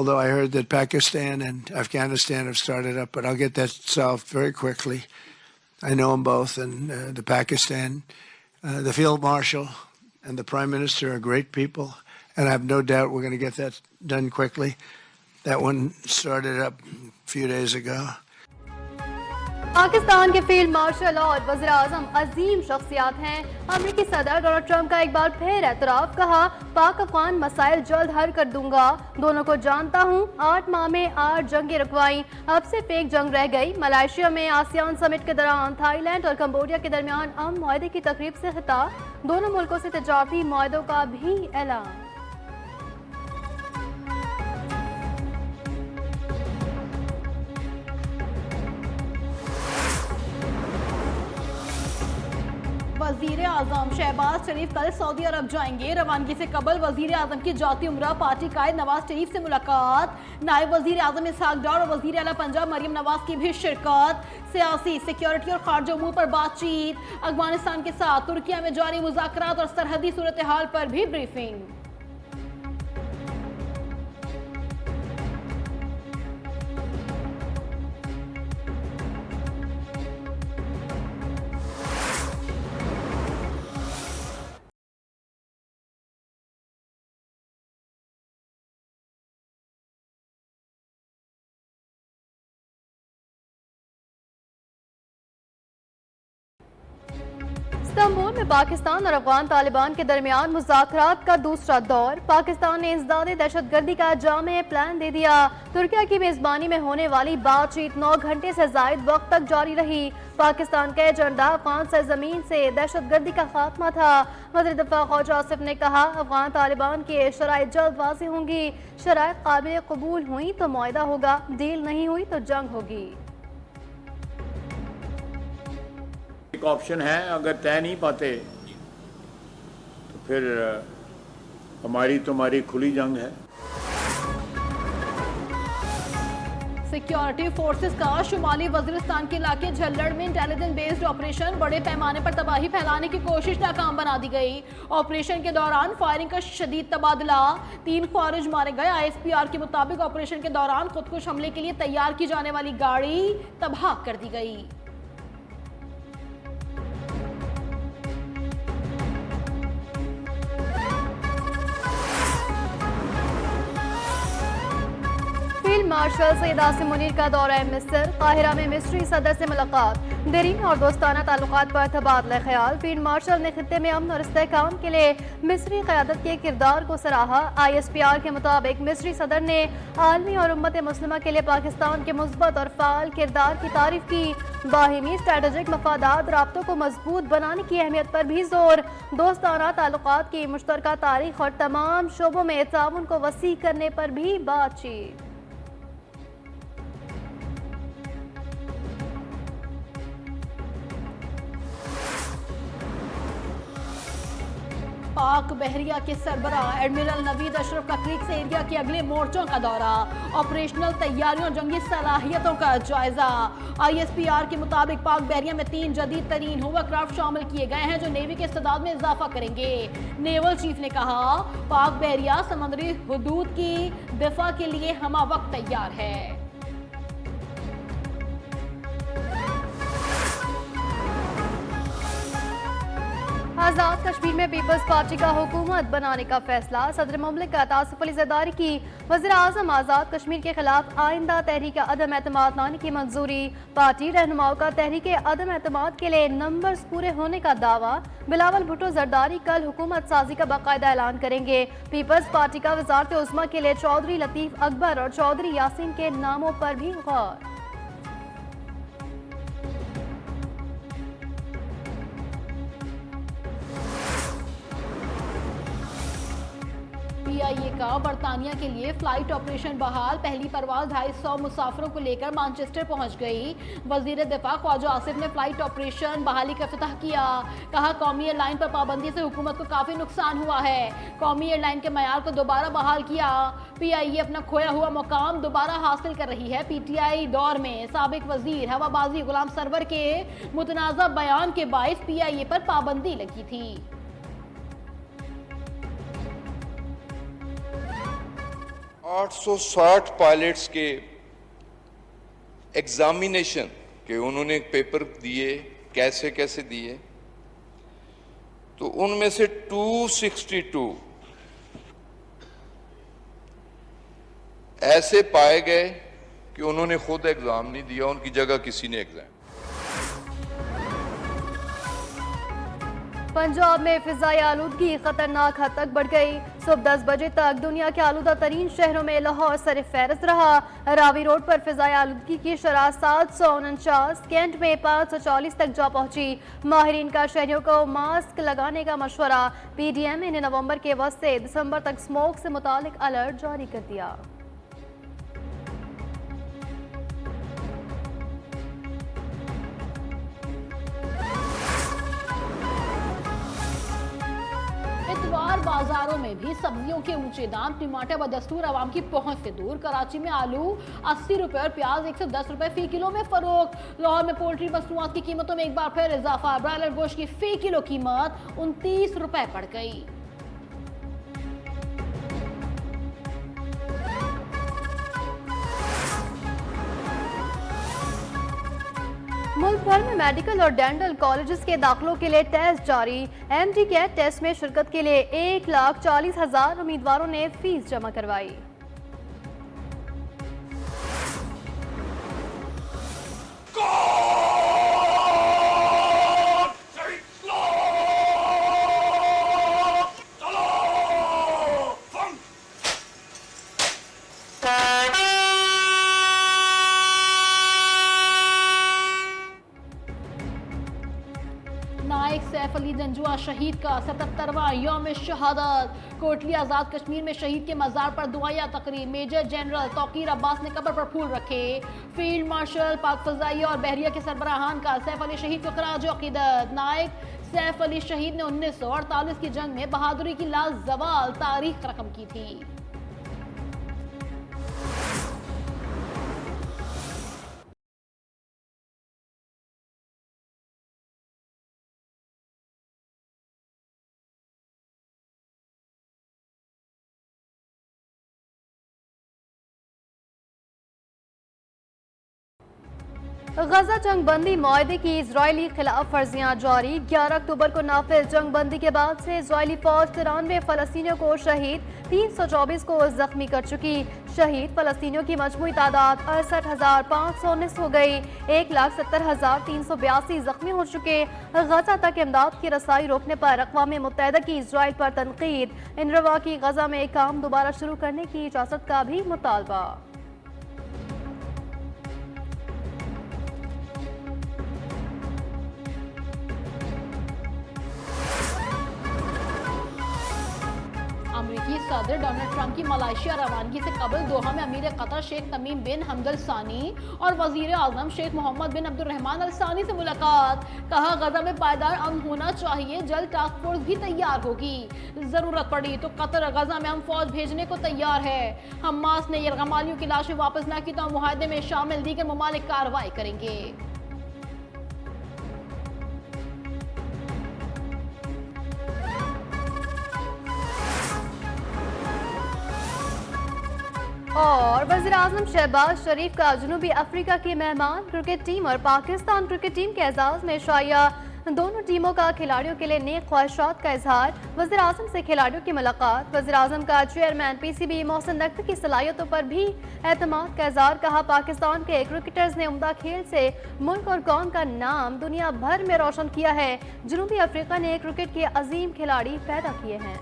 although I heard that Pakistan and Afghanistan have started up, but I'll get that solved very quickly. I know them both, and the Pakistan, the Field Marshal and the Prime Minister are great people, and I have no doubt we're going to get that done quickly. That one started up a few days ago. Pakistan के field marshal और वज़ीर आज़म अजीम शख्सियात हैं। अमेरिकी सदर Donald Trump का एक बार फिर एतराफ़, कहा पाक अफगान मसाइल जल्द हल कर दूंगा, दोनों को जानता हूँ। 8 माह में 8 जंगें रुकवाई, अब सिर्फ एक जंग रह गई। मलेशिया में आसियान समिट के दौरान थाईलैंड और कंबोडिया के दरमियान अमन मुआहदे की तकरीब से खिताब, दोनों मुल्कों से तिजारती मुआहदों का भी ऐलान। वजीर आजम शहबाज शरीफ कल सऊदी अरब जाएंगे। रवानगी से कबल वजीर आजम की जाती उम्रा, पार्टी कायद नवाज शरीफ से मुलाकात, नायब वजीर आजम इसहाक डार और वजीर आला पंजाब मरियम नवाज की भी शिरकत। सियासी, सिक्योरिटी और खारजा उमूर पर बातचीत, अफगानिस्तान के साथ तुर्किया में जारी मुज़ाकरात और सरहदी सूरत हाल पर भी ब्रीफिंग। इस्तांबुल में पाकिस्तान और अफगान तालिबान के दरमियान मुज़ाकरात का दूसरा दौर। पाकिस्तान ने इंसदादे दहशतगर्दी का जामे प्लान दे दिया। तुर्किया की मेजबानी में होने वाली बातचीत 9 घंटे से जायद वक्त तक जारी रही। पाकिस्तान का एजेंडा अफगान सरजमीन से दहशतगर्दी का खात्मा था। वज़ीर दिफा ख्वाजा आसिफ ने कहा, अफगान तालिबान की शराइत जल्द वाज़ेह होंगी। शराइत काबिल कबूल हुई तो मुआहदा होगा, डील नहीं हुई तो जंग होगी। एक ऑप्शन है, अगर तय नहीं पाते तो फिर हमारी तुम्हारी खुली जंग है। सिक्योरिटी फोर्सेस का शुमाली वजीरिस्तान के इलाके झल्लड़ में इंटेलिजेंस बेस्ड ऑपरेशन, बड़े पैमाने पर तबाही फैलाने की कोशिश नाकाम बना दी गई। ऑपरेशन के दौरान फायरिंग का शदीद तबादला, 3 ख्वारिज मारे गए। ISPR के मुताबिक ऑपरेशन के दौरान खुदकुश हमले के लिए तैयार की जाने वाली गाड़ी तबाह कर दी गई। फील्ड मार्शल सईद आसिम मुनीर का दौरा मिस्र, काहिरा में मिस्री सदर से मुलाकात, देरीन और दोस्ताना ताल्लुकात पर तबादला ख्याल। फील्ड मार्शल ने खित्ते में अमन और इस्तेहकाम के लिए मिस्री क़यादत के किरदार को सराहा। ISPR के मुताबिक मिस्री सदर ने आलमी और उम्मत मुस्लिमा के लिए पाकिस्तान के मुस्बत और फ़ाल किरदार की तारीफ की। बाहिमी स्ट्रेटेजिक मफादात राब्तों को मजबूत बनाने की अहमियत पर भी जोर, दोस्ताना ताल्लुकात की मुश्तरका तारीख और तमाम शोबों में ताउन को वसी करने पर भी बातचीत। पाक बहरिया के सरबराह एडमिरल नवीद अशरफ का क्रीक से एरिया के अगले मोर्चों का दौरा, ऑपरेशनल तैयारियों और जंगी सलाहियतों का जायजा। ISPR के मुताबिक पाक बहरिया में 3 जदीद तरीन होवरक्राफ्ट शामिल किए गए हैं जो नेवी के इस्तेदाद में इजाफा करेंगे। नेवल चीफ ने कहा, पाक बहरिया समुद्री हुदूद की दिफा के लिए हमा वक्त तैयार है। आज़ाद कश्मीर में पीपल्स पार्टी का हुकूमत बनाने का फैसला, सदर मुमलिकत आसिफ अली ज़रदारी की वज़ीर आज़म आज़ाद कश्मीर के खिलाफ आइंदा तहरीक अदम एतमाद लाने की मंजूरी। पार्टी रहनुमाओं का तहरीक अदम एतमाद के लिए नंबर्स पूरे होने का दावा। बिलावल भुट्टो ज़रदारी कल हुकूमत साजी का बाकायदा ऐलान करेंगे। पीपल्स पार्टी का वज़ारत उज़्मा के लिए चौधरी लतीफ़ अकबर और चौधरी यासीन के नामों पर भी गौर। PIA का बरतानिया के लिए फ्लाइट ऑपरेशन बहाल, पहली परवाज 250 मुसाफिरों को लेकर मैनचेस्टर पहुंच गई। वजीर दिफा ख्वाजा आसिफ ने फ्लाइट ऑपरेशन बहाली का इफ्तिताह किया। कहा, कौमी एयरलाइन पर पाबंदी से हुकूमत को काफी नुकसान हुआ है। कौमी एयरलाइन के मयार को दोबारा बहाल किया। PIA अपना खोया हुआ मुकाम दोबारा हासिल कर रही है। PTI दौर में साबिक वजीर हवाबाजी गुलाम सरवर के मुतनाज़ा बयान के बाइस PIA पर पाबंदी लगी थी। 860 पायलट्स के एग्जामिनेशन के उन्होंने पेपर दिए, कैसे कैसे दिए, तो उनमें से 262 ऐसे पाए गए कि उन्होंने खुद एग्जाम नहीं दिया, उनकी जगह किसी ने एग्जाम। पंजाब में फिजाई आलूदगी खतरनाक हद तक बढ़ गई। सुबह 10 बजे तक दुनिया के आलूदा तरीन शहरों में लाहौर सरफहरिस्त रहा। रावी रोड पर फिजाई आलूदगी की शरह 749, कैंट में 540 तक जा पहुंची। माहिरीन का शहरियों को मास्क लगाने का मशवरा। PDM ने नवंबर के वस्त से दिसंबर तक स्मोक से मुतालिक अलर्ट जारी कर दिया। इतवार बाजारों में भी सब्जियों के ऊंचे दाम। टमाटर बदस्तूर आवाम की पहुंच से दूर। कराची में आलू 80 रुपए और प्याज 110 रुपए फी किलो में फरोख्त। लाहौर में पोल्ट्री मसनूआत की कीमतों में एक बार फिर इजाफा। ब्रायलर गोश्त की फी किलो कीमत 29 रुपए बढ़ गई। मुल्क भर में मेडिकल और डेंटल कॉलेजेस के दाखिलों के लिए टेस्ट जारी। MD कैट टेस्ट में शिरकत के लिए 1,40,000 उम्मीदवारों ने फीस जमा करवाई। नायक सैफ अली जंजुआ शहीद का 77वां यौम शहादत। कोटली आज़ाद कश्मीर में शहीद के मज़ार पर दुआया तकरीब। मेजर जनरल तौकीर अब्बास ने कब्र पर फूल रखे। फील्ड मार्शल पाक फजाइया और बहरिया के सरबराहान का सैफ अली शहीद को खराज अकीदत। नायक सैफ अली शहीद ने 1948 की जंग में बहादुरी की लाजवाल तारीख रकम की थी। गजा जंग बंदी मुआहदे की इजरायली खिलाफ वर्जियां जारी। 11 अक्टूबर को नाफिज जंग बंदी के बाद से इजरायली फौज 93 फलस्तीनियों को शहीद, 324 को जख्मी कर चुकी। शहीद फलस्तीनियों की मजमूई तादाद 68,519 हो गई। 1,70,382 जख्मी हो चुके। गजा तक इमदाद की रसाई रोकने पर अक़वाम मुत्तहिदा की इजराइल पर तनकीद। इनरवा की गजा में काम दोबारा शुरू करने की इजाज़त का भी मुतालबा। अमेरिकी सदर डोनाल्ड ट्रंप की मलेशिया रवानगी से कबल दोहा में अमीर कतर शेख तमीम बिन हमद अल सानी और वजीर आजम शेख मोहम्मद बिन अब्दुर्रहमान अल सानी से मुलाकात। कहा गजा में पायदार अमन होना चाहिए, जल्द टास्क फोर्स भी तैयार होगी। जरूरत पड़ी तो कतर गजा में हम फौज भेजने को तैयार है। हमास ने यरगमालियों की लाशें वापस न की तो मुआहदे में शामिल दीगर ममालिक कार्रवाई करेंगे। और वज़ीर-ए-आज़म शहबाज शरीफ का जनूबी अफ्रीका की मेहमान क्रिकेट टीम और पाकिस्तान क्रिकेट टीम के एजाज में शाया। दोनों टीमों का खिलाड़ियों के लिए नेक ख्वाहिशात का इजहार। वज़ीर-ए-आज़म से खिलाड़ियों की मुलाकात। वज़ीर-ए-आज़म का चेयरमैन PCB मोहसिन नकवी की सलाहियतों पर भी एतमाद का इजहार। कहा पाकिस्तान के क्रिकेटर्स ने उम्दा खेल से मुल्क और कौम का नाम दुनिया भर में रोशन किया है। जनूबी अफ्रीका ने क्रिकेट के अजीम खिलाड़ी पैदा किए हैं।